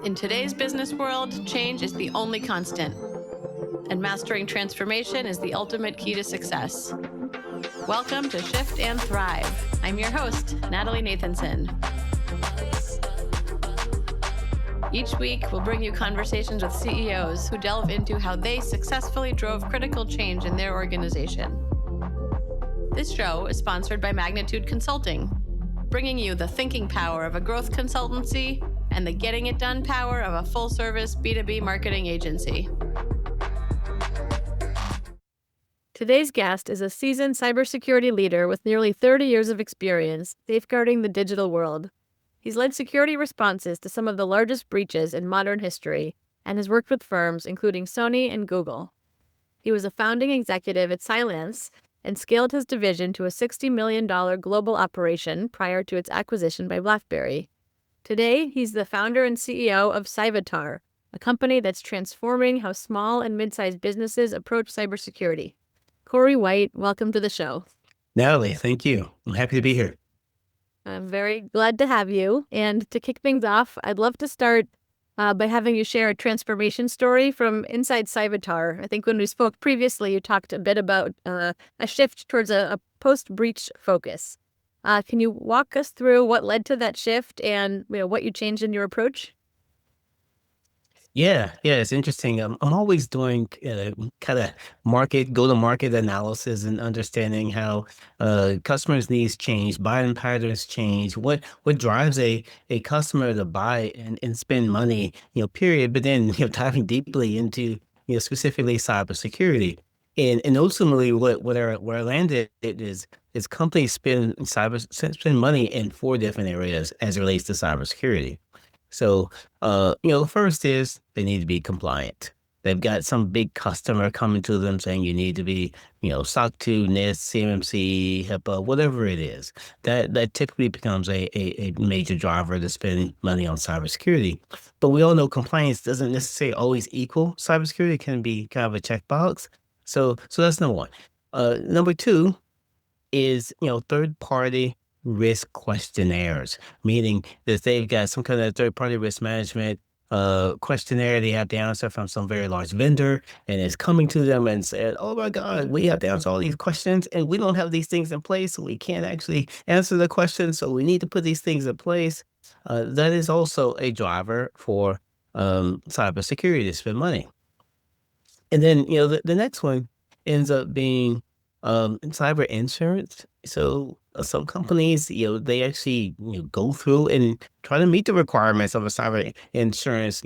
In today's business world, change is the only constant, and mastering transformation is the ultimate key to success. Welcome to Shift and Thrive. I'm your host, Natalie Nathanson. Each week, we'll bring you conversations with CEOs who delve into how they successfully drove critical change in their organization. This show is sponsored by Magnitude Consulting, bringing you the thinking power of a growth consultancy and the getting it done power of a full-service B2B marketing agency. Today's guest is a seasoned cybersecurity leader with nearly 30 years of experience safeguarding the digital world. He's led security responses to some of the largest breaches in modern history and has worked with firms including Sony and Google. He was a founding executive at Cylance and scaled his division to a $60 million global operation prior to its acquisition by BlackBerry. Today, he's the founder and CEO of Cyvatar, a company that's transforming how small and mid-sized businesses approach cybersecurity. Corey White, welcome to the show. Natalie, thank you. I'm happy to be here. I'm very glad to have you. And to kick things off, I'd love to start by having you share a transformation story from inside Cyvatar. I think when we spoke previously, you talked a bit about a shift towards a post-breach focus. Can you walk us through what led to that shift and what you changed in your approach? Yeah, it's interesting. I'm always doing kind of go-to-market analysis and understanding how customers' needs change, buying patterns change, what drives a customer to buy and spend money, period. But then, diving deeply into, specifically cybersecurity. And ultimately, where I landed is companies spend money in four different areas as it relates to cybersecurity. So, the first is they need to be compliant. They've got some big customer coming to them saying you need to be, SOC 2, NIST, CMMC, HIPAA, whatever it is. That typically becomes a major driver to spend money on cybersecurity. But we all know compliance doesn't necessarily always equal cybersecurity. It can be kind of a checkbox. So that's number one. Number two is, third-party risk questionnaires, meaning that they've got some kind of third-party risk management questionnaire they have to answer from some very large vendor, and it's coming to them and said, oh my God, we have to answer all these questions and we don't have these things in place, so we can't actually answer the questions, so we need to put these things in place. That is also a driver for cybersecurity to spend money. And then, the next one ends up being cyber insurance. So some companies, they actually go through and try to meet the requirements of a cyber insurance,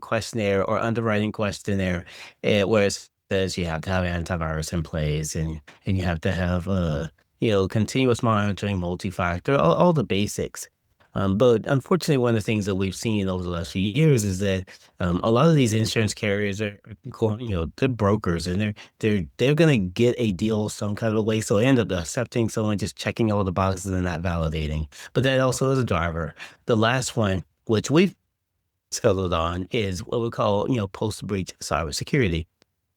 questionnaire or underwriting questionnaire, where it says you have to have antivirus in place and you have to have continuous monitoring, multi-factor, all the basics. But unfortunately, one of the things that we've seen over the last few years is that a lot of these insurance carriers are, they're brokers, and they're going to get a deal some kind of way. So they end up accepting someone just checking all the boxes and not validating. But that also is a driver. The last one, which we've settled on, is what we call post-breach cybersecurity.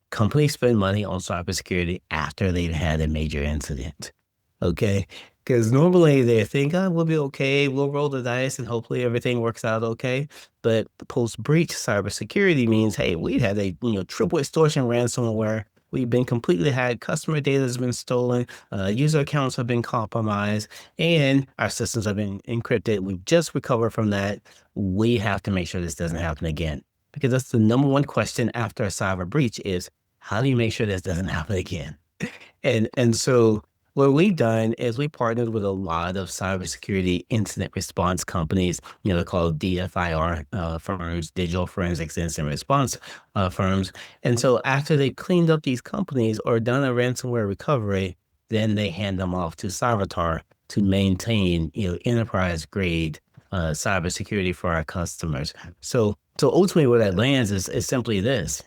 Companies spend money on cybersecurity after they've had a major incident. Okay. Because normally they think, oh, we'll be okay. We'll roll the dice and hopefully everything works out okay. But post-breach cybersecurity means, hey, we had a triple extortion ransomware. We've been completely hacked. Customer data has been stolen. User accounts have been compromised, and our systems have been encrypted. We've just recovered from that. We have to make sure this doesn't happen again, because that's the number one question after a cyber breach is, how do you make sure this doesn't happen again? And so what we've done is we partnered with a lot of cybersecurity incident response companies, they're called DFIR firms, digital forensics incident response firms. And so after they cleaned up these companies or done a ransomware recovery, then they hand them off to Cyvatar to maintain, enterprise grade cybersecurity for our customers. So ultimately where that lands is simply this.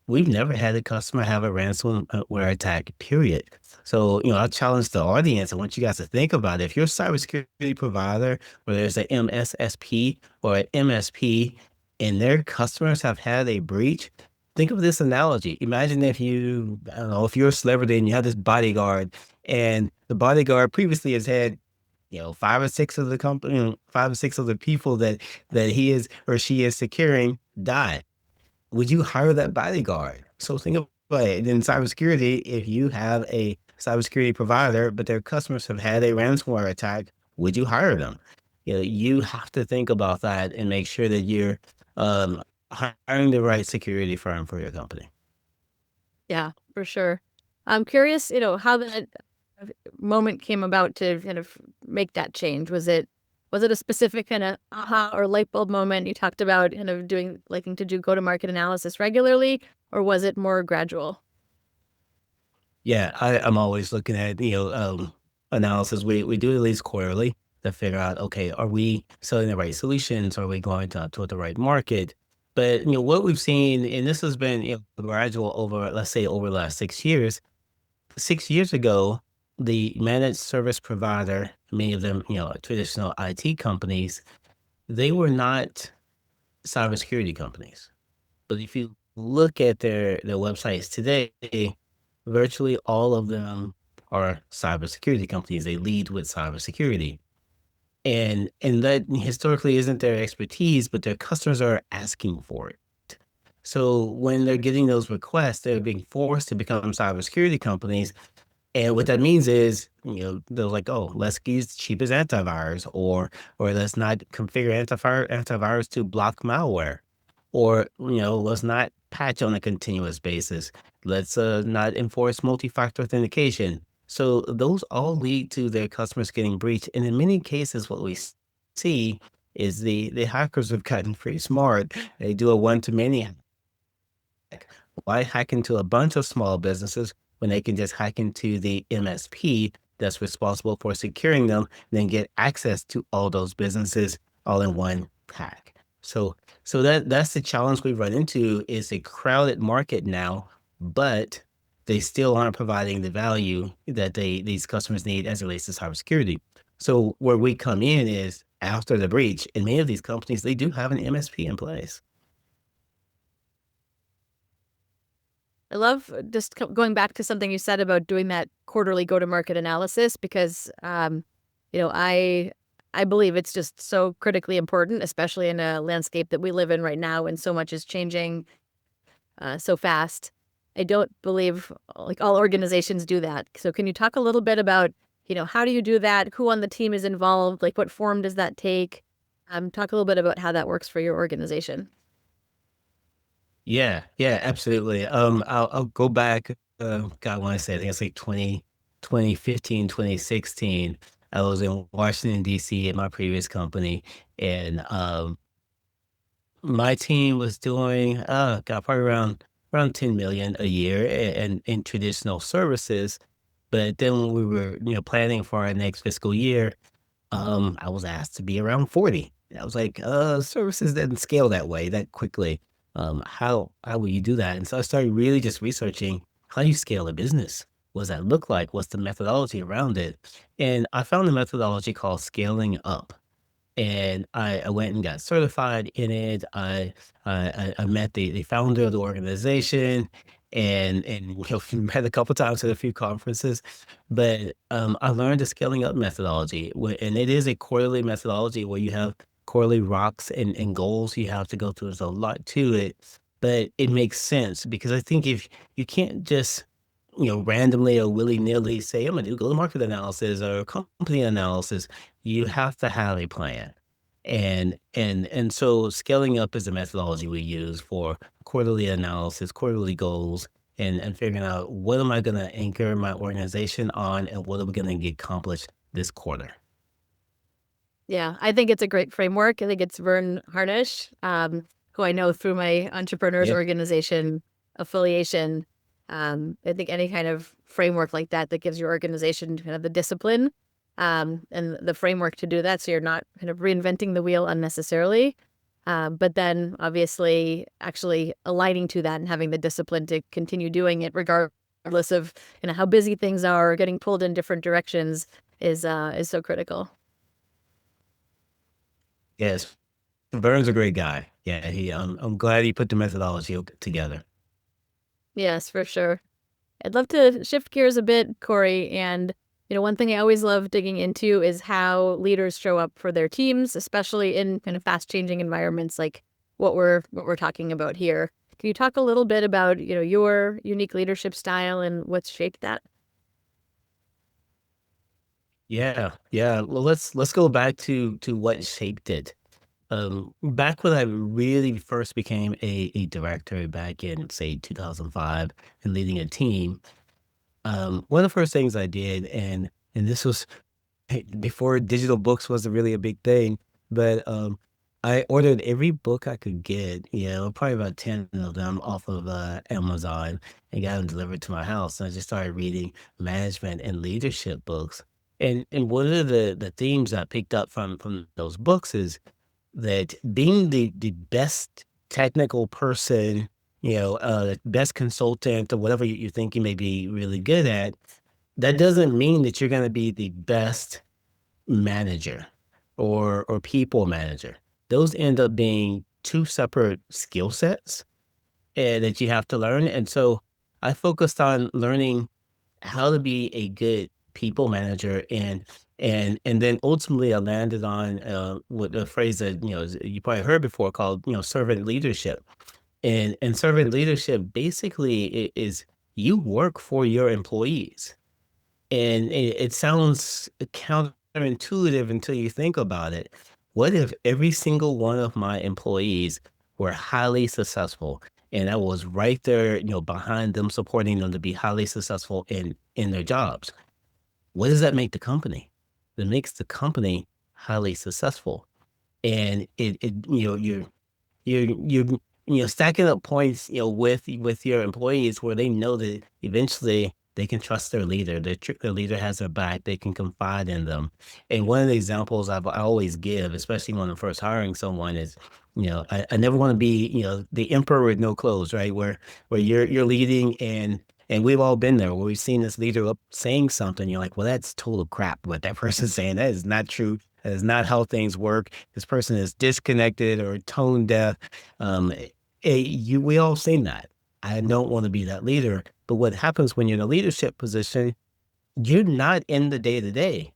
We've never had a customer have a ransomware attack, period. So, I challenge the audience. I want you guys to think about it. If you're a cybersecurity provider, whether it's an MSSP or an MSP, and their customers have had a breach, think of this analogy. Imagine if if you're a celebrity and you have this bodyguard, and the bodyguard previously has had five or six of the company, five or six of the people that he is or she is securing die. Would you hire that bodyguard? So think about it. In cybersecurity, if you have a cybersecurity provider, but their customers have had a ransomware attack, would you hire them? You have to think about that and make sure that you're um, hiring the right security firm for your company. Yeah, for sure. I'm curious, how that moment came about to kind of make that change. Was it a specific kind of aha or light bulb moment? You talked about kind of liking to do go-to-market analysis regularly, or was it more gradual? Yeah, I'm always looking at, analysis. We do it at least quarterly to figure out, okay, are we selling the right solutions? Are we going to the right market? But what we've seen, and this has been gradual over, let's say, over the last 6 years. 6 years ago, the managed service provider, many of them, traditional IT companies, they were not cybersecurity companies. But if you look at their websites today, virtually all of them are cybersecurity companies. They lead with cybersecurity. And that historically isn't their expertise, but their customers are asking for it. So when they're getting those requests, they're being forced to become cybersecurity companies. And what that means is, they're like, oh, let's use the cheapest antivirus, or let's not configure antivirus to block malware, or let's not patch on a continuous basis. Let's not enforce multi-factor authentication. So those all lead to their customers getting breached. And in many cases, what we see is the hackers have gotten pretty smart. They do a one-to-many hack. Why hack into a bunch of small businesses when they can just hack into the MSP that's responsible for securing them, then get access to all those businesses all in one hack? So that's the challenge we run into is a crowded market now, but they still aren't providing the value that these customers need as it relates to cybersecurity. So where we come in is after the breach, and many of these companies, they do have an MSP in place. I love just going back to something you said about doing that quarterly go-to-market analysis because, I believe it's just so critically important, especially in a landscape that we live in right now when so much is changing so fast. I don't believe like all organizations do that. So can you talk a little bit about, how do you do that? Who on the team is involved? Like what form does that take? Talk a little bit about how that works for your organization. Yeah, yeah, absolutely. I'll go back, God, I wanna say, I think it's like 2015, 2016. I was in Washington, DC at my previous company, and, my team was doing, God, probably around 10 million a year in traditional services. But then when we were, planning for our next fiscal year, I was asked to be around 40. And I was like, services didn't scale that way that quickly. How will you do that? And so I started really just researching how do you scale a business? What does that look like? What's the methodology around it? And I found a methodology called scaling up. And I went and got certified in it. I met the founder of the organization, and met a couple times at a few conferences. But I learned the scaling up methodology, and it is a quarterly methodology where you have quarterly rocks and goals you have to go through. There's a lot to it, but it makes sense because I think if you can't just randomly or willy-nilly say, I'm gonna do go-to-market analysis or company analysis. You have to have a plan. And so scaling up is the methodology we use for quarterly analysis, quarterly goals, and figuring out what am I gonna anchor my organization on and what are we gonna get accomplished this quarter. Yeah, I think it's a great framework. I think it's Vern Harnish, who I know through my entrepreneurs Yeah. organization affiliation. I think any kind of framework like that that gives your organization kind of the discipline and the framework to do that, so you're not kind of reinventing the wheel unnecessarily. But then obviously actually aligning to that and having the discipline to continue doing it regardless of how busy things are or getting pulled in different directions is so critical. Yes. Vern's a great guy. Yeah, I'm glad he put the methodology together. Yes, for sure. I'd love to shift gears a bit, Corey, and One thing I always love digging into is how leaders show up for their teams, especially in kind of fast-changing environments like what we're talking about here. Can you talk a little bit about, your unique leadership style and what's shaped that? Yeah, yeah. Well, let's go back to what shaped it. Back when I really first became a director back in, say, 2005 and leading a team, one of the first things I did, and this was before digital books was really a big thing, but I ordered every book I could get, probably about 10 of them off of Amazon and got them delivered to my house. And I just started reading management and leadership books. And one of the themes I picked up from those books is that being the best technical person, best consultant or whatever you think you may be really good at, that doesn't mean that you're going to be the best manager or people manager. Those end up being two separate skill sets that you have to learn. And so I focused on learning how to be a good people manager, and then ultimately I landed on with a phrase that you probably heard before called servant leadership. And servant leadership basically is you work for your employees, and it sounds counterintuitive until you think about it. What if every single one of my employees were highly successful and I was right there, behind them, supporting them to be highly successful in their jobs? What does that make the company? It makes the company highly successful. And you're stacking up points, with your employees where they know that eventually they can trust their leader. Their leader has their back. They can confide in them. And one of the examples I always give, especially when I'm first hiring someone, is, I never want to be, the emperor with no clothes, right? Where you're leading, and we've all been there where we've seen this leader up saying something. You're like, well, that's total crap. What that person's saying, that is not true. That is not how things work. This person is disconnected or tone deaf. Um, we all seen that. I don't want to be that leader. But what happens when you're in a leadership position, you're not in the day to day.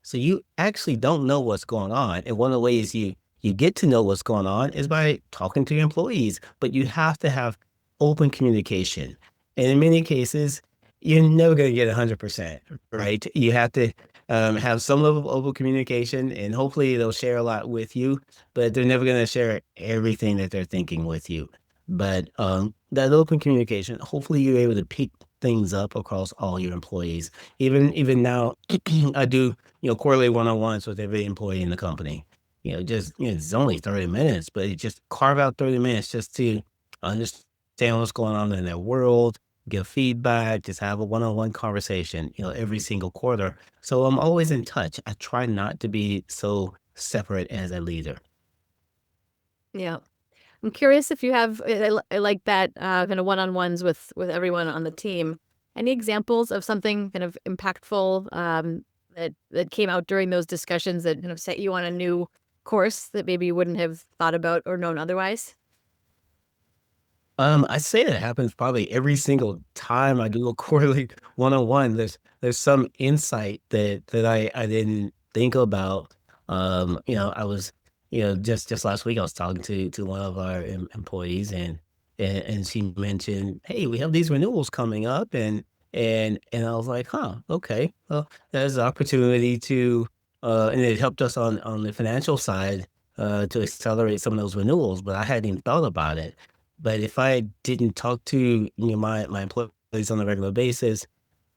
So you actually don't know what's going on. And one of the ways you get to know what's going on is by talking to your employees. But you have to have open communication. And in many cases, you're never going to get 100%, right? You have to have some level of open communication, and hopefully they'll share a lot with you, but they're never going to share everything that they're thinking with you. But that open communication, hopefully you're able to pick things up across all your employees. Even now, I do quarterly one-on-ones with every employee in the company. Just it's only 30 minutes, but you just carve out 30 minutes just to understand what's going on in their world, give feedback, just have a one-on-one conversation, every single quarter. So I'm always in touch. I try not to be so separate as a leader. Yeah. I'm curious if you have, I like that kind of one-on-ones with everyone on the team. Any examples of something kind of impactful that came out during those discussions that kind of set you on a new course that maybe you wouldn't have thought about or known otherwise? I say that happens probably every single time I do a quarterly one-on-one. There's some insight that I didn't think about. I was, just last week I was talking to one of our employees, and she mentioned, hey, we have these renewals coming up, and I was like, huh, okay, well, there's an opportunity to, and it helped us on the financial side to accelerate some of those renewals, but I hadn't even thought about it. But if I didn't talk to, my employees on a regular basis,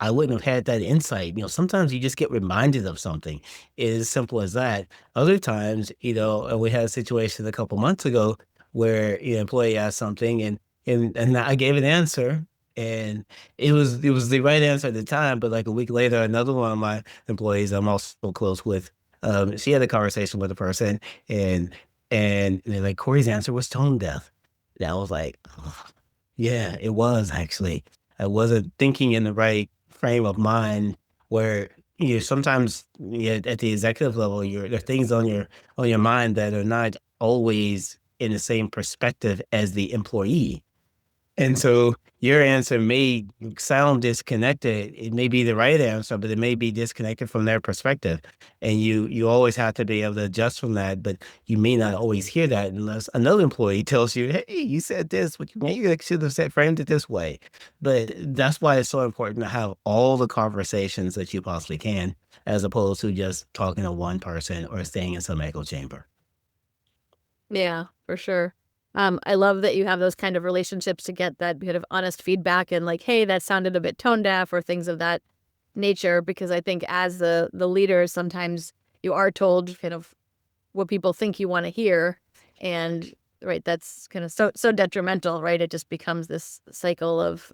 I wouldn't have had that insight. Sometimes you just get reminded of something. It's as simple as that. Other times, we had a situation a couple months ago where an employee asked something, and I gave an answer, and it was the right answer at the time. But like a week later, another one of my employees I'm also close with, she had a conversation with a person, and they're like, Corey's answer was tone deaf. And I was like, "Oh, yeah, it was actually. I wasn't thinking in the right frame of mind where sometimes at the executive level, there are things on your mind that are not always in the same perspective as the employee. And so your answer may sound disconnected. It may be the right answer, but it may be disconnected from their perspective. And you always have to be able to adjust from that. But you may not always hear that unless another employee tells you, "Hey, you said this, but you should have said framed it this way." But that's why it's so important to have all the conversations that you possibly can, as opposed to just talking to one person or staying in some echo chamber. Yeah, for sure. I love that you have those kind of relationships to get that bit of honest feedback and like, hey, that sounded a bit tone deaf or things of that nature. Because I think as the leader, sometimes you are told kind of what people think you want to hear, and right, that's kind of so detrimental, right? It just becomes this cycle of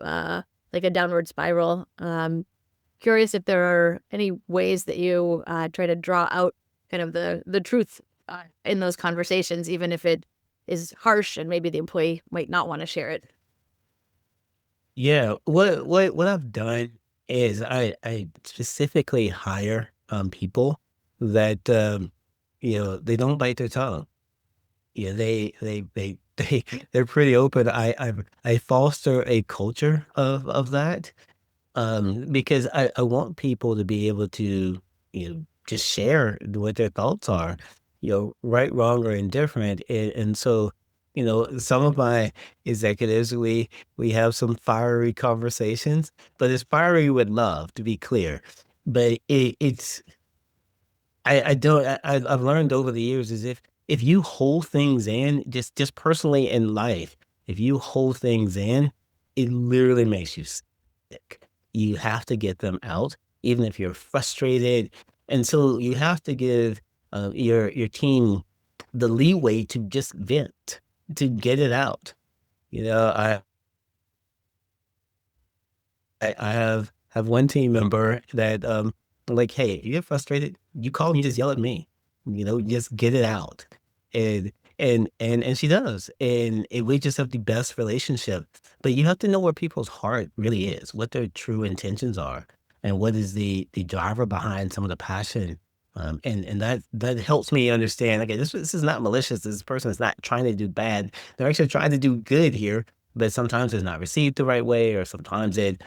like a downward spiral. Curious if there are any ways that you try to draw out kind of the truth in those conversations, even if it is harsh and maybe the employee might not want to share it. Yeah, what I've done is I specifically hire people that they don't bite their tongue. Yeah, they're pretty open. I foster a culture of that. Because I want people to be able to, just share what their thoughts are, right, wrong, or indifferent. And so, some of my executives, we have some fiery conversations, but it's fiery with love, to be clear. But it's I don't I've learned over the years is if you hold things in, just personally in life, if you hold things in, it literally makes you sick. You have to get them out, even if you're frustrated, and so you have to give, your team the leeway to just vent, to get it out. You know, I have one team member that, like, "Hey, if you get frustrated, you call me, you just yell at me, just get it out." And and she does, and we just have the best relationship. But you have to know where people's heart really is, what their true intentions are, and what is the driver behind some of the passion. And that helps me understand, okay, this is not malicious. This person is not trying to do bad. They're actually trying to do good here, but sometimes it's not received the right way, or sometimes it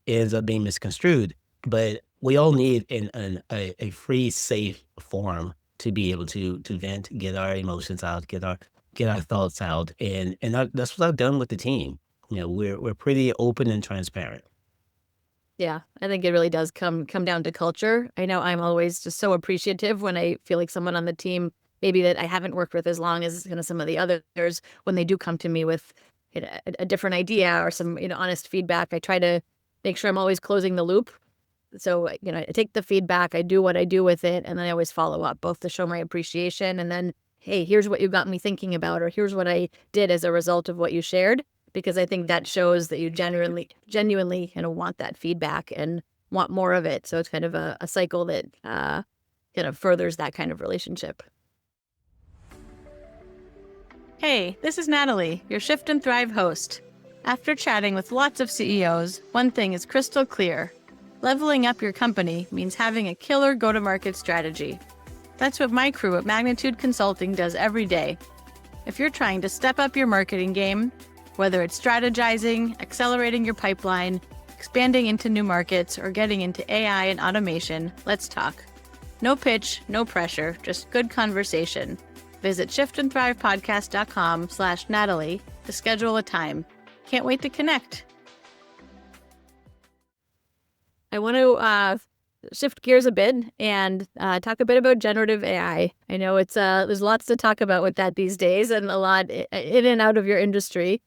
ends up being misconstrued. But we all need a free, safe forum to be able to vent, get our emotions out, get our thoughts out, and that's what I've done with the team. We're pretty open and transparent. Yeah, I think it really does come down to culture. I know I'm always just so appreciative when I feel like someone on the team, maybe that I haven't worked with as long as some of the others, when they do come to me with a different idea or some honest feedback. I try to make sure I'm always closing the loop. So I take the feedback, I do what I do with it, and then I always follow up, both to show my appreciation and then, hey, here's what you got me thinking about, or here's what I did as a result of what you shared, because I think that shows that you genuinely want that feedback and want more of it. So it's kind of a cycle that kind of furthers that kind of relationship. Hey, this is Natalie, your Shift and Thrive host. After chatting with lots of CEOs, one thing is crystal clear. Leveling up your company means having a killer go-to-market strategy. That's what my crew at Magnitude Consulting does every day. If you're trying to step up your marketing game, whether it's strategizing, accelerating your pipeline, expanding into new markets, or getting into AI and automation, let's talk. No pitch, no pressure, just good conversation. Visit shiftandthrivepodcast.com/Natalie to schedule a time. Can't wait to connect. I want to shift gears a bit and talk a bit about generative AI. I know it's there's lots to talk about with that these days, and a lot in and out of your industry.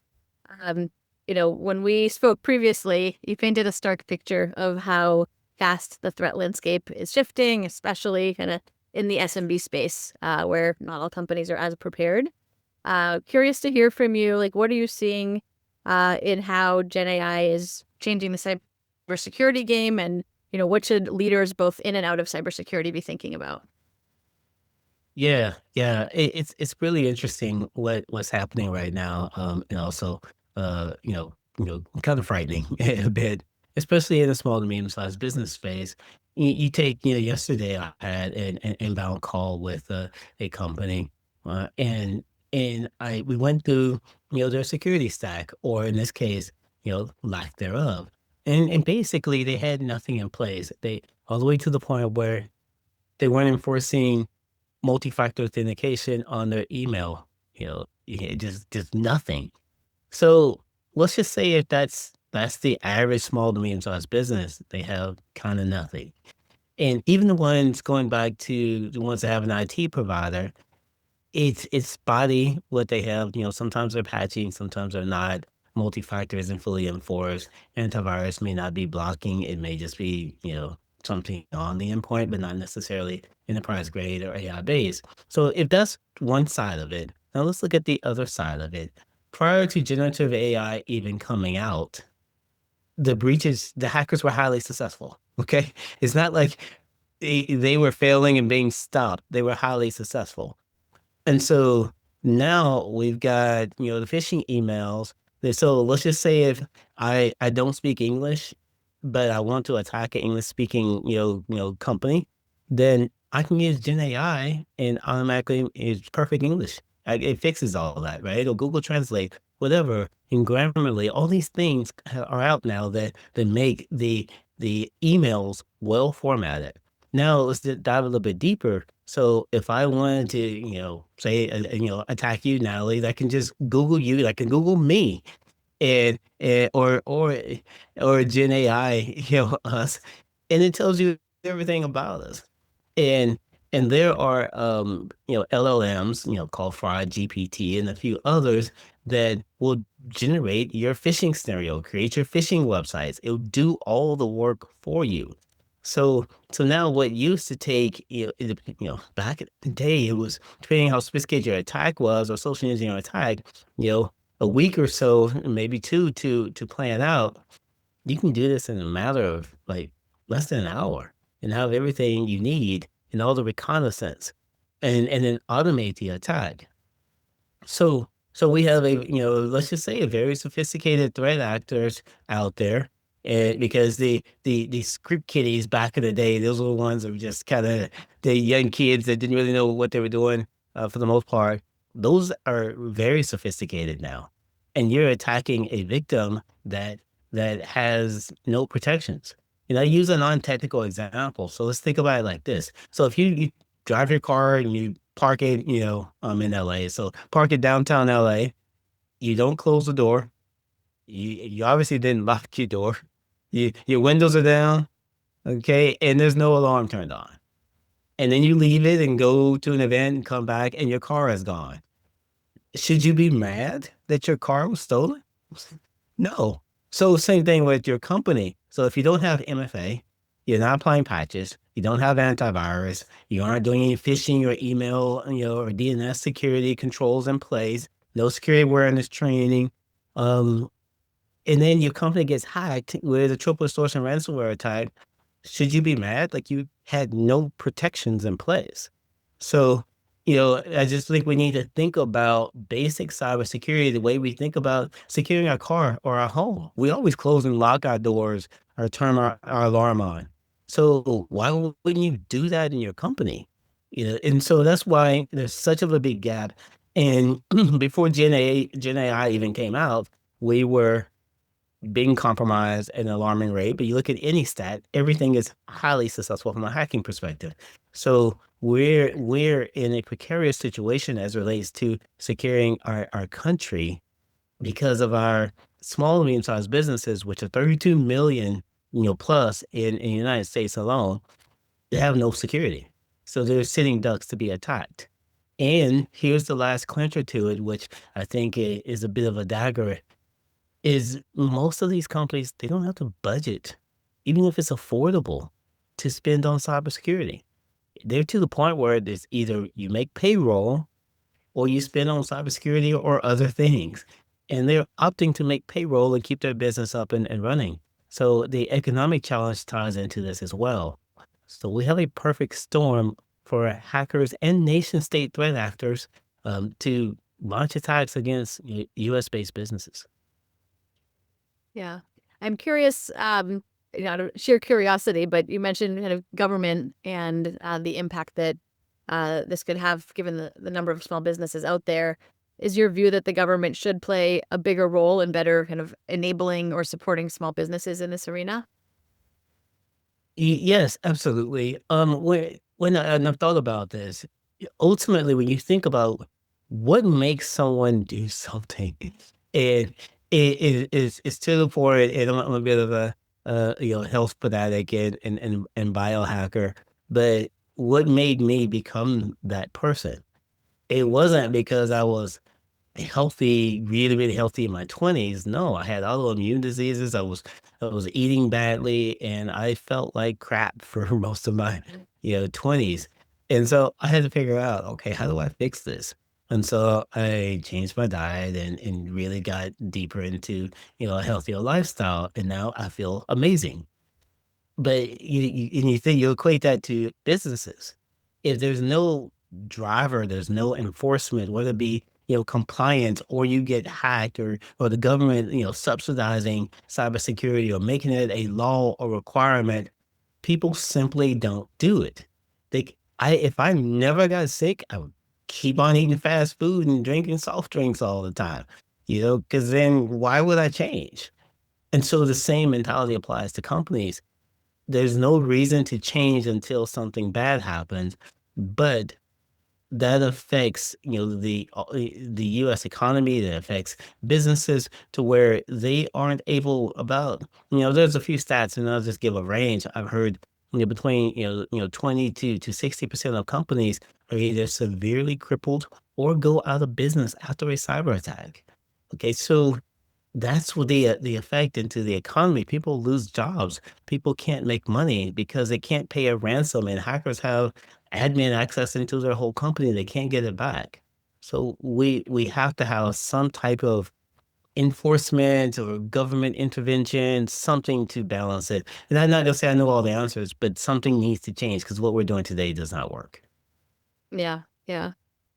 Um, when we spoke previously, you painted a stark picture of how fast the threat landscape is shifting, especially kind of in the SMB space, where not all companies are as prepared. Curious to hear from you, like, what are you seeing in how Gen AI is changing the cybersecurity game, and what should leaders both in and out of cybersecurity be thinking about? Yeah, yeah. It's really interesting what's happening right now. And also, kind of frightening a bit, especially in a small to medium sized business space. You take, yesterday I had an inbound call with a company, and And we went through, their security stack, or in this case, lack thereof. And basically they had nothing in place. They all the way to the point where they weren't enforcing multi-factor authentication on their email, just nothing. So let's just say if that's the average small to medium-sized business, they have kind of nothing. And even the ones going back to the ones that have an IT provider, it's spotty what they have. Sometimes they're patching, sometimes they're not. Multi-factor isn't fully enforced. Antivirus may not be blocking. It may just be, something on the endpoint, but not necessarily enterprise grade or AI based. So if that's one side of it, now let's look at the other side of it. Prior to generative AI even coming out, the hackers were highly successful. Okay. It's not like they were failing and being stopped. They were highly successful. And so now we've got, the phishing emails. So let's just say if I don't speak English, but I want to attack an English speaking, company, then I can use Gen AI and automatically is perfect English. It fixes all that, right? Or Google Translate, whatever. And Grammarly, all these things are out now that make the emails well formatted. Now let's dive a little bit deeper. So if I wanted to, say, attack you, Natalie, I can just Google you. I can Google me, and or Gen AI, us, and it tells you everything about us. And there are LLMs, called Fraud GPT, and a few others that will generate your phishing scenario, create your phishing websites. It'll do all the work for you. So now what used to take, back in the day, it was depending how sophisticated your attack was or social engineering attack, a week or so, maybe two to plan out. You can do this in a matter of like less than an hour and have everything you need and all the reconnaissance and then automate the attack. So we have let's just say a very sophisticated threat actors out there. And because the script kiddies back in the day, those were the ones that were just kind of the young kids that didn't really know what they were doing, for the most part. Those are very sophisticated now. And you're attacking a victim that has no protections. I use a non-technical example. So let's think about it like this. So if you drive your car and you park it, in LA. So park it downtown LA. You don't close the door. You obviously didn't lock your door. Your windows are down, okay, and there's no alarm turned on. And then you leave it and go to an event and come back and your car is gone. Should you be mad that your car was stolen? No. So same thing with your company. So if you don't have MFA, you're not applying patches, you don't have antivirus, you aren't doing any phishing or email, or DNS security controls in place, no security awareness training, um, and then your company gets hacked with a triple source and ransomware attack, should you be mad? Like you had no protections in place. So, I just think we need to think about basic cybersecurity the way we think about securing our car or our home. We always close and lock our doors or turn our alarm on. So why wouldn't you do that in your company? And so that's why there's such of a big gap. And before Gen AI even came out, we were being compromised at an alarming rate. But you look at any stat, everything is highly successful from a hacking perspective. So we're in a precarious situation as relates to securing our country because of our small and medium-sized businesses, which are 32 million, plus in the United States alone, they have no security. So they're sitting ducks to be attacked. And here's the last clincher to it, which I think is a bit of a dagger, is most of these companies, they don't have the budget, even if it's affordable, to spend on cybersecurity. They're to the point where it's either you make payroll or you spend on cybersecurity or other things. And they're opting to make payroll and keep their business up and running. So the economic challenge ties into this as well. So we have a perfect storm for hackers and nation state threat actors, to launch attacks against US based businesses. Yeah. I'm curious, out of sheer curiosity, but you mentioned kind of government and the impact that this could have given the number of small businesses out there. is your view that the government should play a bigger role in better kind of enabling or supporting small businesses in this arena? Yes, absolutely. And I've thought about this, ultimately, when you think about what makes someone do something, and it's to the point, and I'm a bit of a health fanatic and biohacker, but what made me become that person? It wasn't because I was healthy, really, really healthy in my 20s. No, I had autoimmune diseases. I was eating badly, and I felt like crap for most of my, 20s. And so I had to figure out, okay, how do I fix this? And so I changed my diet and really got deeper into, a healthier lifestyle. And now I feel amazing. But you think you equate that to businesses. If there's no driver, there's no enforcement, whether it be, compliance, or you get hacked, or the government, subsidizing cybersecurity or making it a law or requirement, people simply don't do it. If I never got sick, I would keep on eating fast food and drinking soft drinks all the time, because then why would I change? And so the same mentality applies to companies. There's no reason to change until something bad happens, but that affects, the US economy, that affects businesses to where they aren't able about there's a few stats, and I'll just give a range. I've heard, between, 20 to 60% of companies are either severely crippled or go out of business after a cyber attack. Okay, so that's what the effect into the economy. People lose jobs. People can't make money because they can't pay a ransom, and hackers have admin access into their whole company. They can't get it back. So we have to have some type of enforcement or government intervention, something to balance it. And I'm not gonna say I know all the answers, but something needs to change because what we're doing today does not work. Yeah, yeah.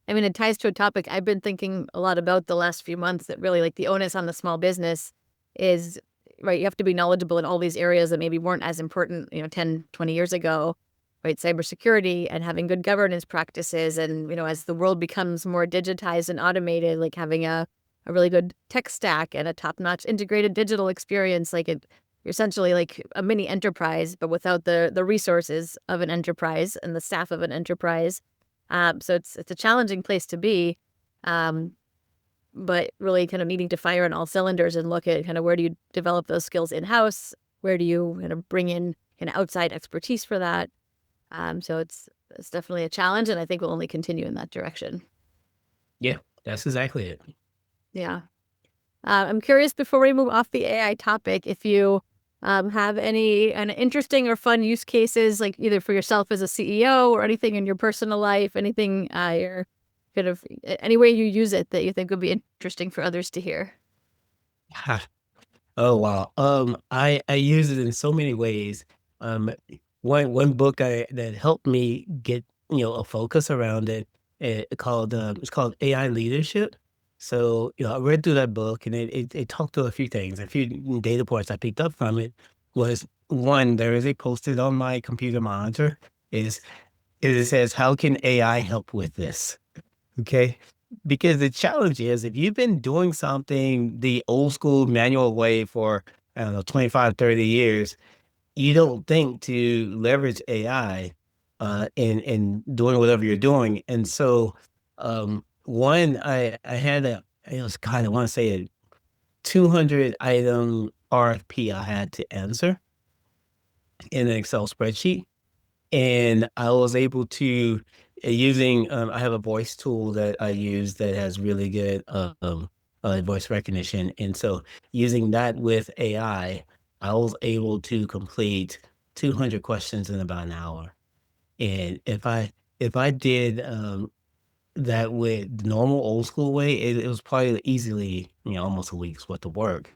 I mean, it ties to a topic I've been thinking a lot about the last few months, that really like the onus on the small business is, right, you have to be knowledgeable in all these areas that maybe weren't as important, 10, 20 years ago, right? Cybersecurity and having good governance practices. And, as the world becomes more digitized and automated, like having a really good tech stack and a top-notch integrated digital experience, like you're essentially like a mini enterprise, but without the resources of an enterprise and the staff of an enterprise. So it's a challenging place to be, um, but really kind of needing to fire on all cylinders and look at kind of where do you develop those skills in house, where do you kind of bring in kind of outside expertise for that. So it's definitely a challenge, and I think we'll only continue in that direction. Yeah, that's exactly it. Yeah. I'm curious, before we move off the AI topic, if you have any interesting or fun use cases, like either for yourself as a CEO or anything in your personal life, anything you're kind of any way you use it that you think would be interesting for others to hear. Oh, wow. I use it in so many ways. Um, one book that helped me get, a focus around it, it's called AI Leadership. So, I read through that book, and it talked to a few things. A few data points I picked up from it was, one, there is a posted on my computer monitor, is it says, "How can AI help with this?" Okay. Because the challenge is, if you've been doing something the old school manual way for, I don't know, 25, 30 years, you don't think to leverage AI in doing whatever you're doing. And so, one, I had it was kind of, I want to say, a 200 item RFP I had to answer in an Excel spreadsheet. And I was able to, using, I have a voice tool that I use that has really good, voice recognition, and so using that with I was able to complete 200 questions in about an hour. And if I did, that with the normal old school way, it was probably easily, almost a week's worth of work.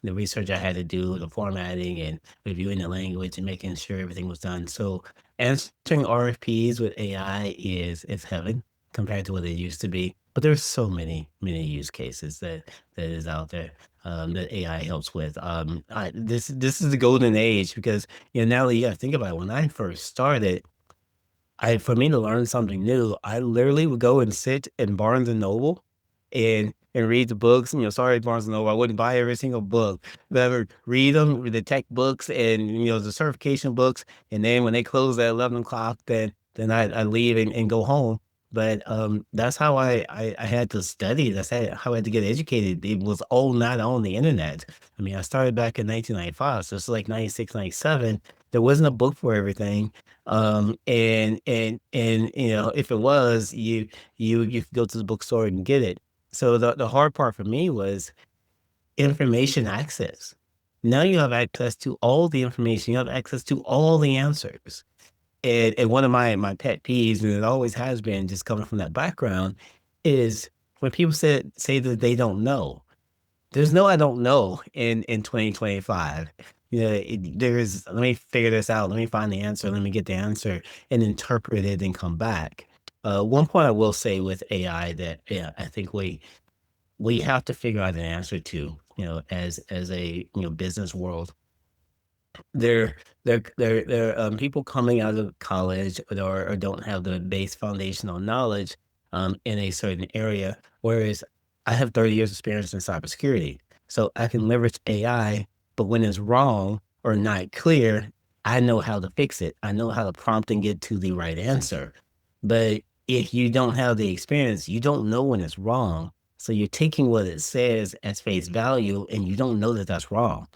The research I had to do, the formatting and reviewing the language and making sure everything was done. So answering RFPs with AI is heaven compared to what it used to be. But there's so many use cases that is out there, that AI helps with. This is the golden age because, now that you got to think about it, when I first started, for me to learn something new, I literally would go and sit in Barnes and Noble, and read the books. Sorry, Barnes and Noble, I wouldn't buy every single book, but I would read them, read the tech books and the certification books. And then when they close at 11 o'clock, then I leave and go home. But that's how I had to study. How I had to get educated. It was all not on the internet. I mean, I started back in 1995, so it's like 96, 97. There wasn't a book for everything. And if it was, you could go to the bookstore and get it. So the hard part for me was information access. Now you have access to all the information. You have access to all the answers. And one of my pet peeves, and it always has been, just coming from that background, is when people say that they don't know. There's no I don't know in 2025. There's let me figure this out. Let me find the answer. Let me get the answer and interpret it and come back. One point I will say with AI that, yeah, I think we have to figure out an answer to, as a business world. There are people coming out of college or don't have the base foundational knowledge in a certain area, whereas I have 30 years experience in cybersecurity. So I can leverage AI, but when it's wrong or not clear, I know how to fix it. I know how to prompt and get to the right answer. But if you don't have the experience, you don't know when it's wrong. So you're taking what it says as face value and you don't know that that's wrong.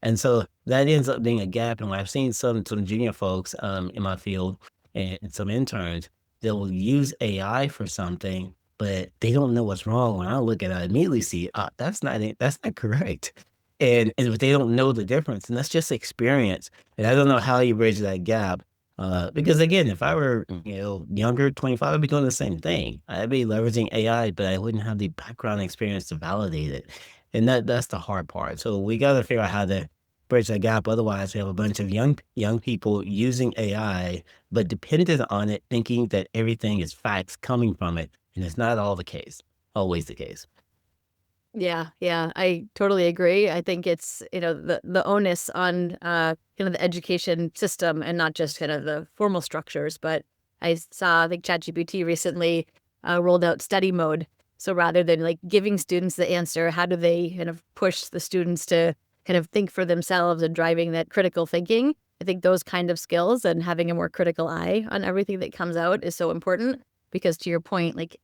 And so that ends up being a gap. And I've seen some junior folks in my field and some interns, they'll use AI for something, but they don't know what's wrong. When I look at it, I immediately see, that's not it, that's not correct. And if they don't know the difference, and that's just experience. And I don't know how you bridge that gap. Because again, if I were, younger, 25, I'd be doing the same thing. I'd be leveraging AI, but I wouldn't have the background experience to validate it. And that's the hard part. So we got to figure out how to bridge that gap. Otherwise, we have a bunch of young people using AI, but dependent on it, thinking that everything is facts coming from it, and it's not always the case. Yeah, yeah, I totally agree. I think it's, the onus on kind of the education system and not just kind of the formal structures. But I think ChatGPT recently rolled out study mode. So rather than like giving students the answer, how do they kind of push the students to kind of think for themselves and driving that critical thinking? I think those kind of skills and having a more critical eye on everything that comes out is so important because, to your point, like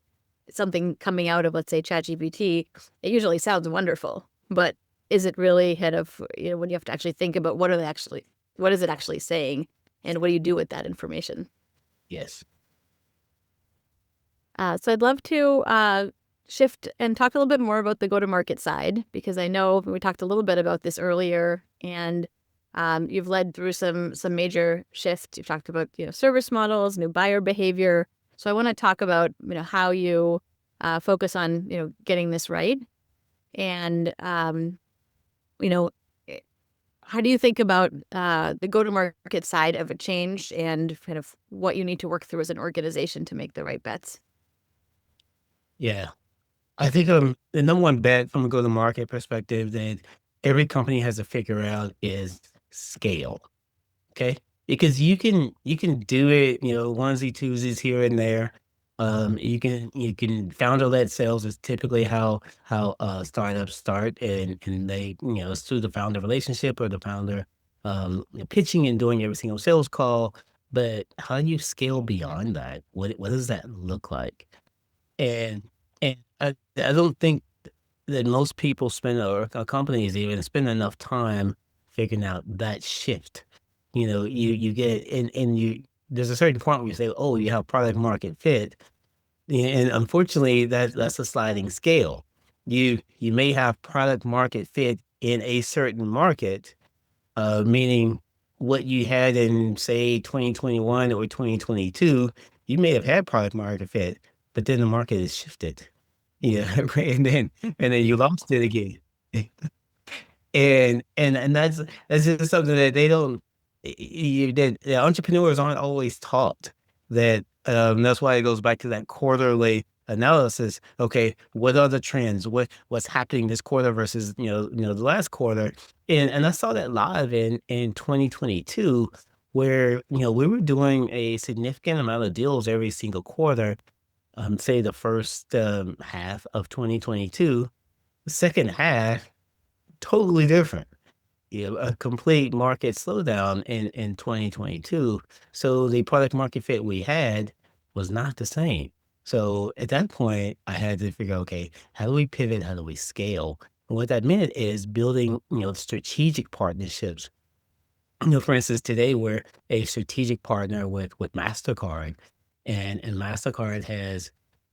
something coming out of, let's say, ChatGPT, it usually sounds wonderful, but is it really kind of, when you have to actually think about what is it actually saying, and what do you do with that information? Yes. So I'd love to shift and talk a little bit more about the go-to-market side, because I know we talked a little bit about this earlier, and you've led through some major shifts. You've talked about service models, new buyer behavior. So I want to talk about how you focus on getting this right, and you know how do you think about the go-to-market side of a change and kind of what you need to work through as an organization to make the right bets? Yeah. I think the number one bet from a go-to-market perspective that every company has to figure out is scale. Okay? Because you can do it, onesie twosies here and there. You can founder-led sales is typically how startups start, and they, it's through the founder relationship or the founder pitching and doing every single sales call. But how do you scale beyond that? What does that look like? And and I don't think that most people spend, or companies even spend enough time figuring out that shift. You get and you there's a certain point where you say, "Oh, you have product market fit," and unfortunately, that's a sliding scale. You may have product market fit in a certain market, meaning what you had in, say, 2021 or 2022, you may have had product market fit, but then the market has shifted. Yeah, and then you lost it again. And that's just something that they don't that the entrepreneurs aren't always taught that, that's why it goes back to that quarterly analysis. Okay, what are the trends? What's happening this quarter versus, the last quarter? And I saw that live in 2022 where, we were doing a significant amount of deals every single quarter, say the first half of 2022. The second half, totally different. A complete market slowdown in 2022. So the product market fit we had was not the same. So at that point, I had to figure, okay, how do we pivot? How do we scale? And what that meant is building, strategic partnerships. For instance, today we're a strategic partner with Mastercard, and Mastercard has,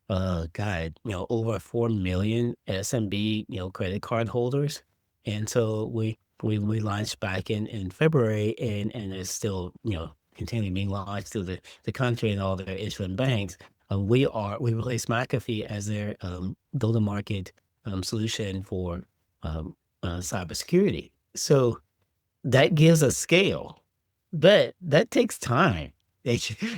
God, over 4 million SMB, credit card holders, and so we launched back in February, and it's still, continuing being launched through the country and all their issuing banks. We replaced McAfee as their go-to-market solution for cybersecurity. So that gives us scale, but that takes time.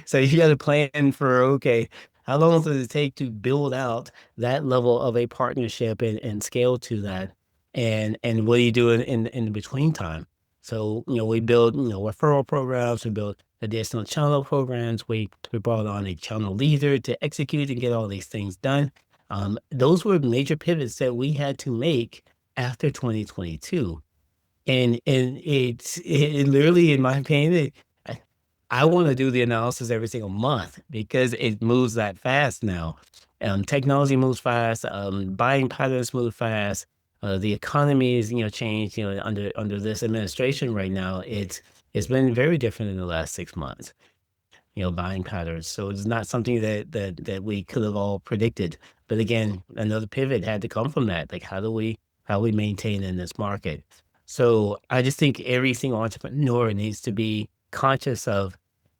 So you gotta plan for, okay, how long does it take to build out that level of a partnership and scale to that? And what do you do in the between time? So, we build, referral programs, we build additional channel programs, we brought on a channel leader to execute and get all these things done. Those were major pivots that we had to make after 2022. And it literally, in my opinion, I wanna do the analysis every single month because it moves that fast now. Technology moves fast, buying patterns move fast, the economy is, changed, under this administration right now. It's been very different in the last 6 months, buying patterns. So it's not something that we could have all predicted. But again, another pivot had to come from that. Like, how we maintain in this market? So I just think every single entrepreneur needs to be conscious of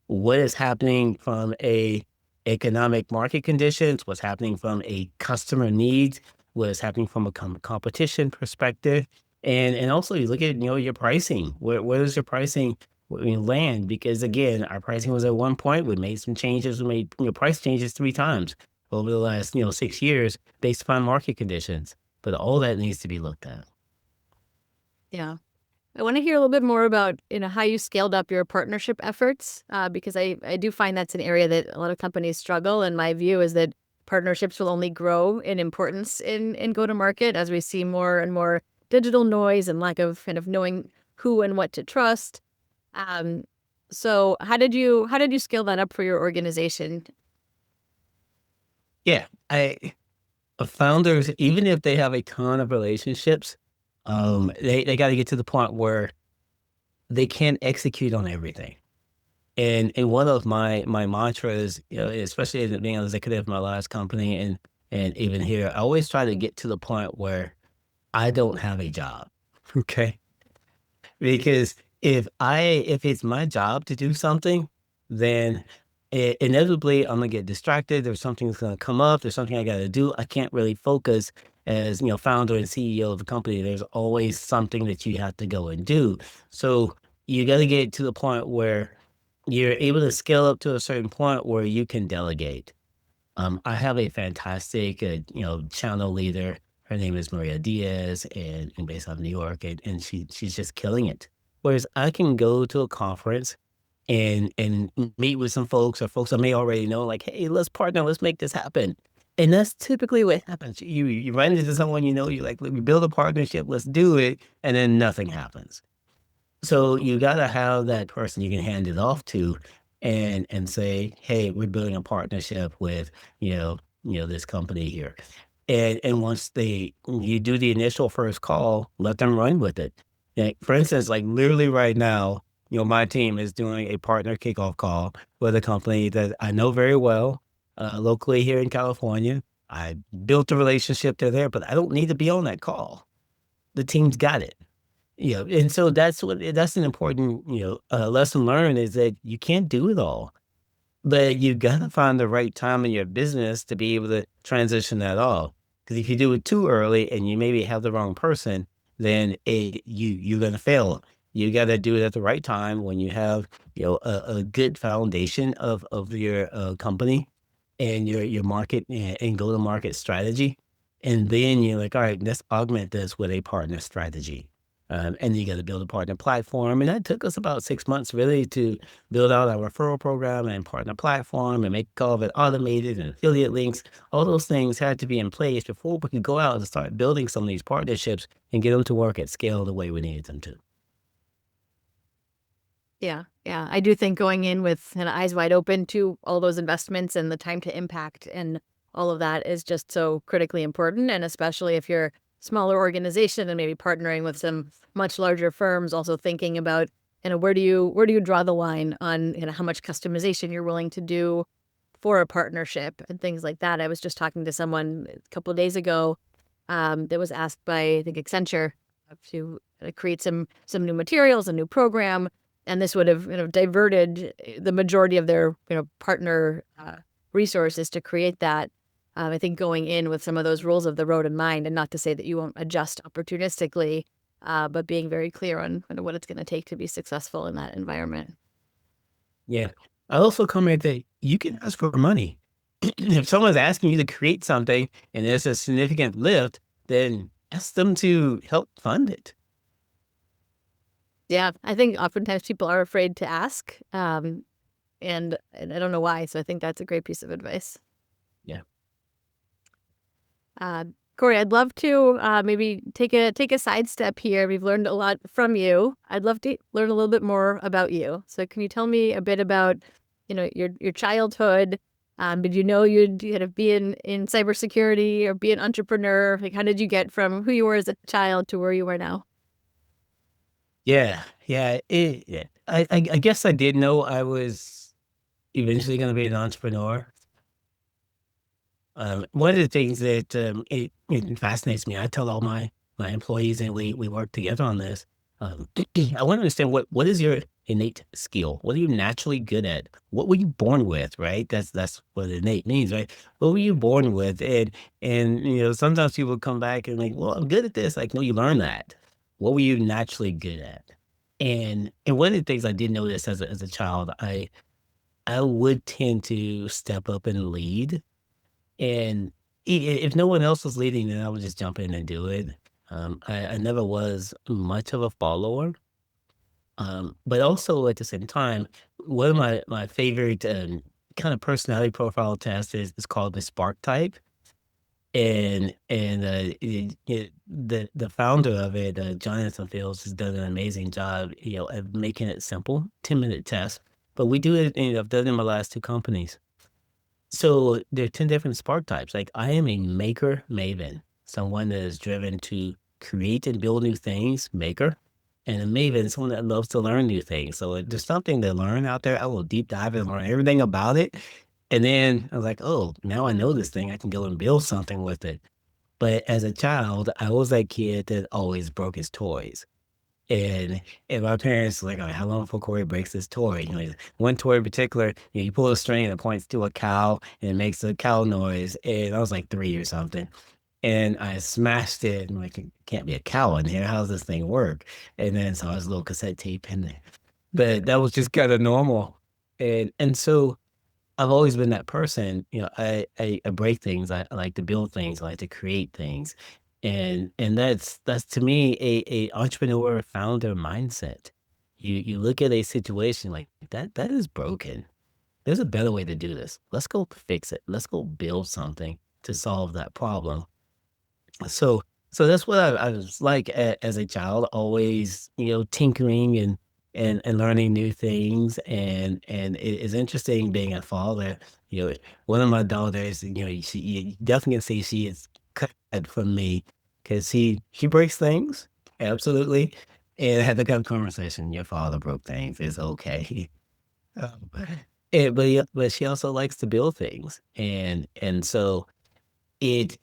what is happening from a economic market conditions, what's happening from a customer needs, what is happening from a competition perspective, and also you look at, your pricing. Where does your pricing land? Because again, our pricing was at one point. We made some changes. We made, price changes 3 times over the last, 6 years based upon market conditions. But all that needs to be looked at. Yeah. I want to hear a little bit more about, how you scaled up your partnership efforts, because I do find that's an area that a lot of companies struggle. And my view is that partnerships will only grow in importance in go-to-market as we see more and more digital noise and lack of kind of knowing who and what to trust. Um, so how did you scale that up for your organization? Yeah, founders, even if they have a ton of relationships, they got to get to the point where they can't execute on everything. And one of my mantras, especially as being an executive in my last company and even here, I always try to get to the point where I don't have a job. Okay. Because if it's my job to do something, then inevitably I'm gonna get distracted. There's something that's gonna come up. There's something I gotta do. I can't really focus as founder and CEO of the company. There's always something that you have to go and do. So you got to get to the point where you're able to scale up to a certain point where you can delegate. I have a fantastic, channel leader. Her name is Maria Diaz, and based out of New York, and she's just killing it. Whereas I can go to a conference and meet with some folks or folks I may already know, like, hey, let's partner, let's make this happen. And that's typically what happens. You run into someone you're like, "Look, we build a partnership, let's do it," and then nothing happens. So you gotta have that person you can hand it off to and say, "Hey, we're building a partnership with, this company here." And once you do the initial first call, let them run with it. Like, for instance, like literally right now, my team is doing a partner kickoff call with a company that I know very well, locally here in California. I built a relationship to there, but I don't need to be on that call. The team's got it. And so that's an important, lesson learned is that you can't do it all, but you gotta find the right time in your business to be able to transition that off. Because if you do it too early and you maybe have the wrong person, then you're gonna fail. You gotta do it at the right time when you have, a good foundation of your, company and your market and go-to-market strategy, and then you're like, "Alright, let's augment this with a partner strategy." And then you got to build a partner platform. And that took us about 6 months really to build out our referral program and partner platform and make all of it automated and affiliate links. All those things had to be in place before we could go out and start building some of these partnerships and get them to work at scale the way we needed them to. Yeah, yeah. I do think going in with kind of eyes wide open to all those investments and the time to impact and all of that is just so critically important. And especially if you're a smaller organization and maybe partnering with some much larger firms, also thinking about, where do you draw the line on, how much customization you're willing to do for a partnership and things like that. I was just talking to someone a couple of days ago that was asked by, I think, Accenture to create some new materials, a new program, and this would have diverted the majority of their partner resources to create that. I think going in with some of those rules of the road in mind, and not to say that you won't adjust opportunistically, but being very clear on kind of what it's going to take to be successful in that environment. Yeah. I also comment that you can ask for money. If someone's asking you to create something and there's a significant lift, then ask them to help fund it. Yeah, I think oftentimes people are afraid to ask, and I don't know why. So I think that's a great piece of advice. Yeah. Uh, Corey, I'd love to maybe take a sidestep here. We've learned a lot from you. I'd love to learn a little bit more about you. So can you tell me a bit about, your childhood? Did you know you'd kind of be in cybersecurity or be an entrepreneur? Like, how did you get from who you were as a child to where you are now? Yeah. Yeah. I guess I did know I was eventually going to be an entrepreneur. One of the things that it fascinates me, I tell all my employees, and we work together on this. I want to understand what is your innate skill? What are you naturally good at? What were you born with? Right? That's what innate means, right? What were you born with? And sometimes people come back and like, well, I'm good at this. Like, no, you learn that. What were you naturally good at? And one of the things I did notice as a child, I would tend to step up and lead, and if no one else was leading, then I would just jump in and do it. I never was much of a follower, but also at the same time, one of my favorite kind of personality profile tests is called the Spark type, and the founder of it, Jonathan Fields, has done an amazing job, of making it simple, 10-minute test. But we do it. I've done it in my last two companies. So there are 10 different spark types. Like I am a maker maven, someone that is driven to create and build new things, maker. And a maven is someone that loves to learn new things. So if there's something to learn out there, I will deep dive and learn everything about it. And then I was like, oh, now I know this thing. I can go and build something with it. But as a child, I was that kid that always broke his toys. And and my parents were like, "Alright, how long before Corey breaks this toy?" One toy in particular, you pull a string and it points to a cow and it makes a cow noise, and I was like 3 or something, and I smashed it, and like, "It can't be a cow in here, how does this thing work?" And then so I was a little cassette tape in there. But that was just kinda normal, and so I've always been that person, I break things, I like to build things, I like to create things, and that's to me a entrepreneur founder mindset. You look at a situation like that is broken. There's a better way to do this. Let's go fix it. Let's go build something to solve that problem. So so that's what I was like as a child, always, tinkering and learning new things, and it is interesting being a father. You know, one of my daughters, you definitely can see she is cut from me because she breaks things, absolutely, and I had to have a conversation. Your father broke things. It's okay. Um, but she also likes to build things, and so it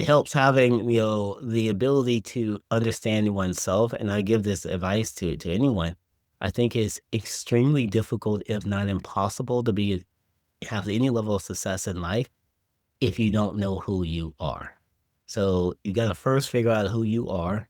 helps having, the ability to understand oneself, and I give this advice to anyone. I think it's extremely difficult, if not impossible, to have any level of success in life if you don't know who you are. So, you gotta first figure out who you are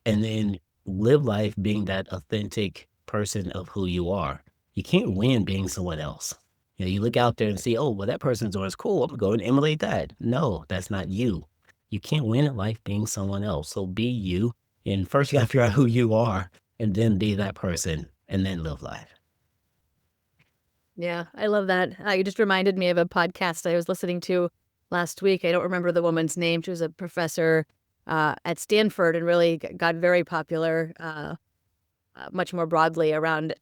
and then live life being that authentic person of who you are. You can't win being someone else. You look out there and see, oh, well, that person's doing is cool. I'm going to emulate that. No, that's not you. You can't win at life being someone else. So be you And first, you got to figure out who you are, and then be that person, and then live life. Yeah, I love that. You just reminded me of a podcast I was listening to last week. I don't remember the woman's name. She was a professor at Stanford and really got very popular much more broadly around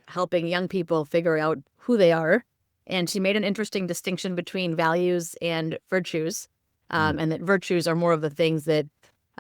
helping young people figure out who they are. And she made an interesting distinction between values and virtues, Mm. and that virtues are more of the things that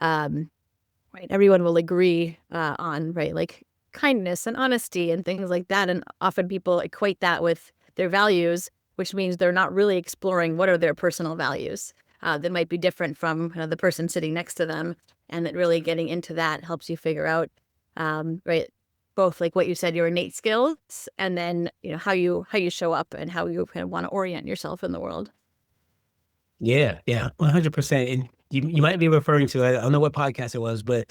right, everyone will agree on, right? Like kindness and honesty and things like that. And often people equate that with their values, which means they're not really exploring what are their personal values that might be different from the person sitting next to them. And that really getting into that helps you figure out, right, both like what you said, your innate skills, and then how you show up and how you kind of want to orient yourself in the world. Yeah, yeah, 100%. And you might be referring to, I don't know what podcast it was, but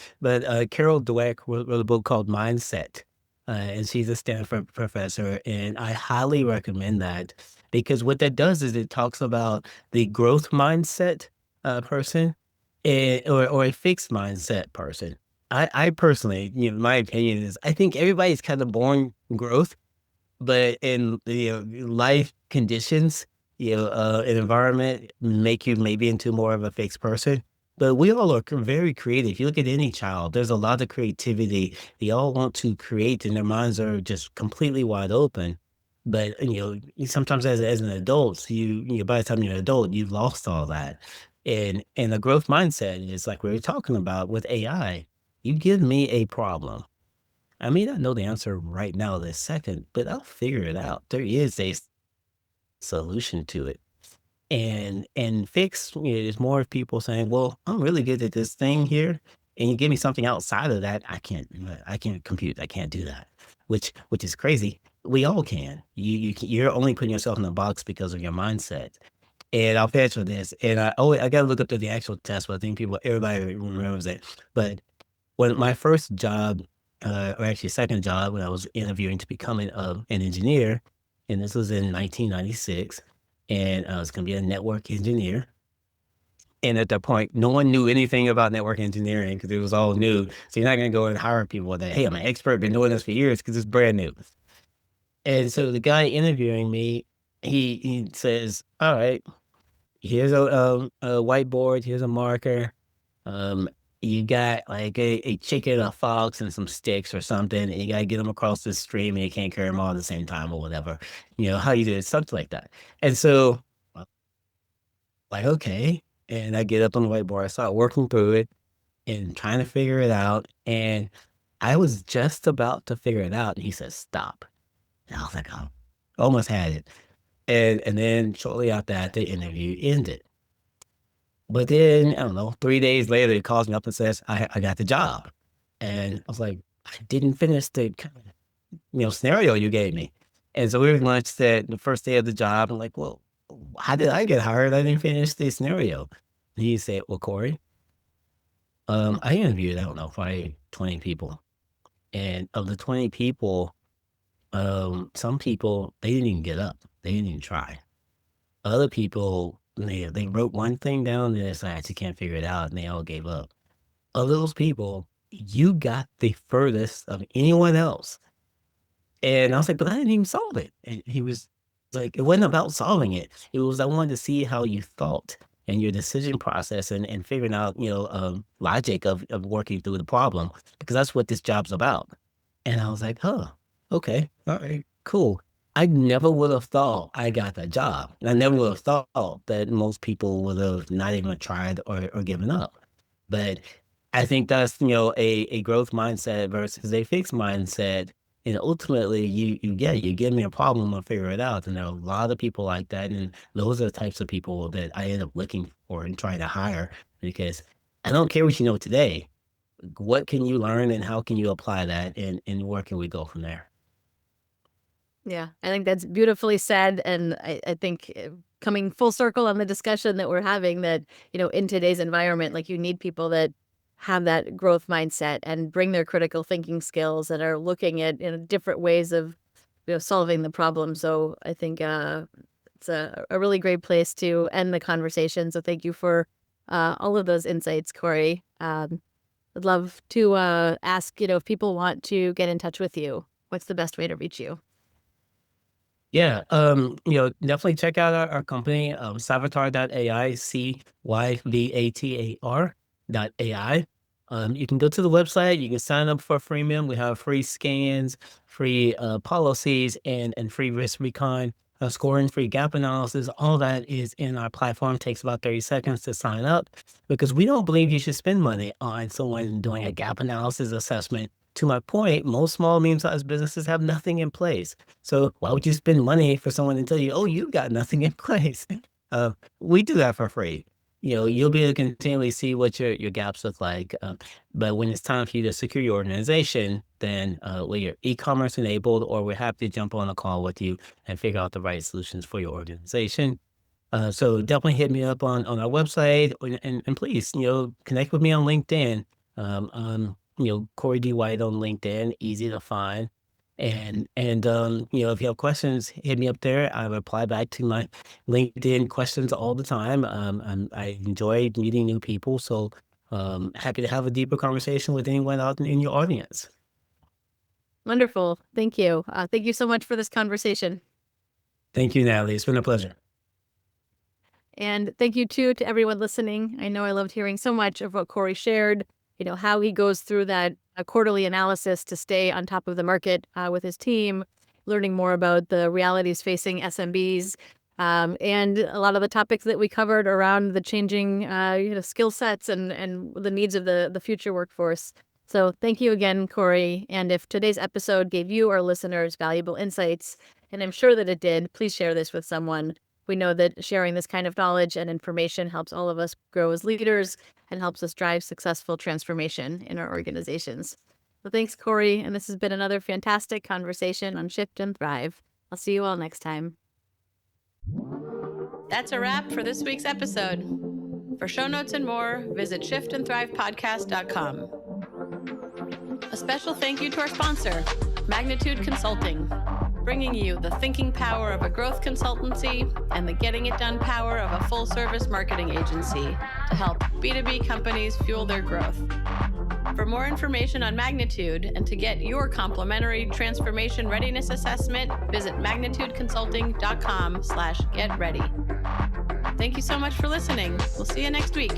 Carol Dweck wrote a book called Mindset, and she's a Stanford professor, and I highly recommend that because what that does is it talks about the growth mindset person, or a fixed mindset person. I personally, my opinion is I think everybody's kind of born growth, but in life conditions, an environment make you maybe into more of a fixed person. But we all are very creative. If you look at any child, there's a lot of creativity. They all want to create, and their minds are just completely wide open. But sometimes as an adult, by the time you're an adult, you've lost all that. And the growth mindset is like we were talking about with AI. You give me a problem. I may not know the answer right now this second, but I'll figure it out. There is a solution to it. And fix is more of people saying, "Well, I'm really good at this thing here, and you give me something outside of that, I can't compute. I can't do that." Which is crazy. We all can. You're only putting yourself in a box because of your mindset. And I'll finish with this. And I gotta look up to the actual test, but I think everybody remembers it. But when my first job, or actually second job, when I was interviewing to become an engineer, and this was in 1996, and I was going to be a network engineer. And at that point, no one knew anything about network engineering because it was all new. So you're not going to go and hire people that, hey, I'm an expert, been doing this for years because it's brand new. And so the guy interviewing me, he says, "All right, here's a whiteboard, here's a marker. Um, you got like a chicken, a fox, and some sticks or something, and you gotta get them across the stream, and you can't carry them all at the same time or whatever. How you do it, something like that." And so, like, okay. And I get up on the whiteboard, I start working through it and trying to figure it out. And I was just about to figure it out, and he says, "Stop." And I was like, "Oh, almost had it." And then shortly after that, the interview ended. But then, I don't know, 3 days later, he calls me up and says, I got the job. And I was like, "I didn't finish the scenario you gave me." And so we were lunch the first day of the job. I'm like, "Well, how did I get hired? I didn't finish the scenario." And he said, "Well, Corey, I interviewed, I don't know, probably 20 people. And of the 20 people, some people, they didn't even get up. They didn't even try. Other people, they wrote one thing down and they said, I just can't figure it out. And they all gave up. Of those people, you got the furthest of anyone else." And I was like, "But I didn't even solve it." And he was like, "It wasn't about solving it. It was, I wanted to see how you thought and your decision process and figuring out, logic of working through the problem, because that's what this job's about." And I was like, "Huh, okay, all right, cool." I never would have thought I got that job. And I never would have thought that most people would have not even tried or given up. But I think that's, a growth mindset versus a fixed mindset. And ultimately, you give me a problem, I'll figure it out. And there are a lot of people like that. And those are the types of people that I end up looking for and trying to hire, because I don't care what you know today. What can you learn and how can you apply that? And where can we go from there? Yeah, I think that's beautifully said. And I think coming full circle on the discussion that we're having, that, in today's environment, like you need people that have that growth mindset and bring their critical thinking skills and are looking at different ways of solving the problem. So I think it's a really great place to end the conversation. So thank you for all of those insights, Corey. I'd love to ask, if people want to get in touch with you, what's the best way to reach you? Yeah, definitely check out our company, Cyvatar.ai, Cyvatar.ai. You can go to the website, you can sign up for a freemium. We have free scans, free policies, and free risk recon scoring, free gap analysis. All that is in our platform. Takes about 30 seconds to sign up because we don't believe you should spend money on someone doing a gap analysis assessment. To my point, most small, medium-sized businesses have nothing in place. So why would you spend money for someone to tell you, "Oh, you've got nothing in place?" Uh, we do that for free. You'll be able to continually see what your gaps look like. But when it's time for you to secure your organization, then whether you're e-commerce enabled, or we're happy to jump on a call with you and figure out the right solutions for your organization. So definitely hit me up on our website, and please, connect with me on LinkedIn. Corey D. White on LinkedIn, easy to find. And if you have questions, hit me up there. I reply back to my LinkedIn questions all the time. I enjoy meeting new people, so happy to have a deeper conversation with anyone out in your audience. Wonderful. Thank you. Thank you so much for this conversation. Thank you, Natalie. It's been a pleasure. And thank you too to everyone listening. I know I loved hearing so much of what Corey shared, how he goes through that quarterly analysis to stay on top of the market with his team, learning more about the realities facing SMBs, and a lot of the topics that we covered around the changing skill sets and the needs of the future workforce. So thank you again, Corey. And if today's episode gave you, our listeners, valuable insights, and I'm sure that it did, please share this with someone. We know that sharing this kind of knowledge and information helps all of us grow as leaders and helps us drive successful transformation in our organizations. So thanks, Corey. And this has been another fantastic conversation on Shift and Thrive. I'll see you all next time. That's a wrap for this week's episode. For show notes and more, visit shiftandthrivepodcast.com. A special thank you to our sponsor, Magnitude Consulting, bringing you the thinking power of a growth consultancy and the getting it done power of a full-service marketing agency to help B2B companies fuel their growth. For more information on Magnitude and to get your complimentary transformation readiness assessment, visit magnitudeconsulting.com/getready. Thank you so much for listening. We'll see you next week.